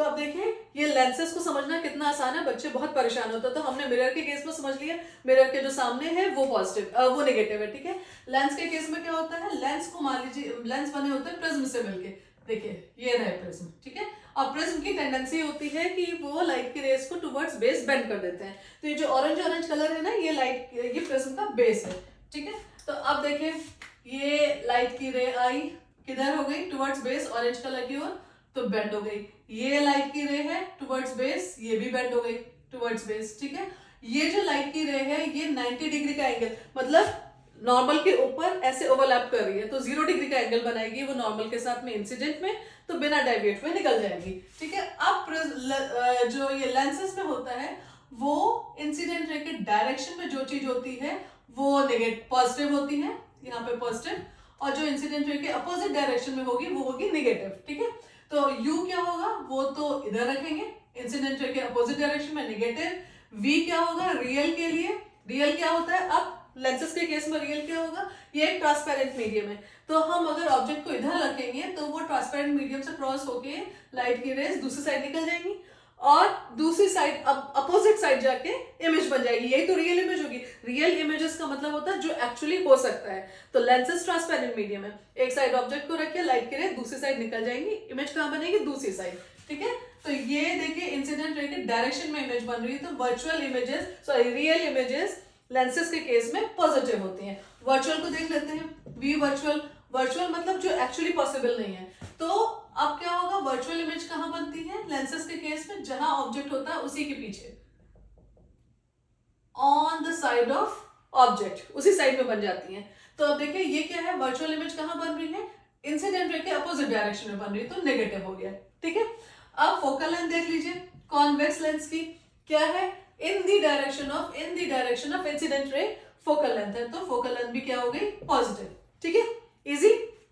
तो अब देखिए ये लेंसेज को समझना कितना आसान है, बच्चे बहुत परेशान होते हैं। तो हमने मिरर के केस में समझ लिया, मिरर के जो सामने है वो पॉजिटिव वो नेगेटिव है, ठीक है। लेंस के केस में क्या होता है, लेंस को मान लीजिए लेंस बने होते हैं प्रिज्म से मिलके, देखिए ये रहे प्रिज्म, ठीक है। अब प्रिज्म की टेंडेंसी होती है कि वो लाइट की रेस को टुवर्ड्स बेस बेंड कर देते हैं। तो ये जो ऑरेंज ऑरेंज कलर है ना, ये लाइट ये प्रिज्म का बेस है, ठीक है। तो अब देखिए ये लाइट की रे आई किधर हो गई, टुवर्ड्स बेस ऑरेंज कलर की ओर, तो बेंड हो गई। ये लाइट की रे है टुवर्ड्स बेस, ये भी बेंड हो गई टुवर्ड्स बेस, ठीक है। ये जो लाइट की रे है ये 90 डिग्री का एंगल, मतलब नॉर्मल के ऊपर ऐसे ओवरलैप कर रही है, तो 0 डिग्री का एंगल बनाएगी वो नॉर्मल के साथ में इंसिडेंट में, तो बिना डेविएट में निकल जाएगी, ठीक है। अब जो ये लेंसेज में होता है वो इंसिडेंट रे के डायरेक्शन में जो चीज होती है वो नेगेटिव पॉजिटिव होती है, यहाँ पे पॉजिटिव, और जो इंसिडेंट रे के अपोजिट डायरेक्शन में होगी वो होगी नेगेटिव, ठीक है। तो u क्या होगा, वो तो इधर रखेंगे इंसिडेंट रे के अपोजिट डायरेक्शन में नेगेटिव। v क्या होगा रियल के लिए, रियल क्या होता है, अब लेंसेज के केस में रियल क्या होगा, ये एक ट्रांसपेरेंट मीडियम है, तो हम अगर ऑब्जेक्ट को इधर रखेंगे तो वो ट्रांसपेरेंट मीडियम से क्रॉस होके लाइट की रेज दूसरी साइड निकल जाएंगी, और दूसरी साइड अपोजिट साइड जाके इमेज बन जाएगी, यही तो रियल इमेज होगी। रियल इमेजेस का मतलब होता है जो एक्चुअली हो सकता है। तो लेंसेज ट्रांसपेरेंट मीडियम है, एक साइड ऑब्जेक्ट को रखिए, लाइट की रे दूसरी साइड निकल जाएंगी, इमेज कहाँ बनेगी, दूसरी साइड, ठीक है। तो ये देखिए इंसिडेंट रे के डायरेक्शन में इमेज बन रही है, तो virtual images sorry real images lenses के केस में पॉजिटिव होती हैं। वर्चुअल को देख लेते हैं, वी वर्चुअल, वर्चुअल मतलब जो एक्चुअली पॉसिबल नहीं है। तो अब क्या होगा, वर्चुअल इमेज कहां बनती है लेंसेज के केस में, जहां ऑब्जेक्ट होता है उसी के पीछे, on the side of object, उसी साइड में बन जाती है। तो अब देखिए ये क्या है, वर्चुअल इमेज कहां बन रही है, इंसिडेंट रे के अपोजिट डायरेक्शन में बन रही है, तो नेगेटिव हो गया, ठीक है। अब फोकल लेंथ देख लीजिए कॉन्वेक्स लेंस की, क्या है, in the direction of incident ray focal length है, तो फोकल लेंथ भी क्या हो गई पॉजिटिव, ठीक है।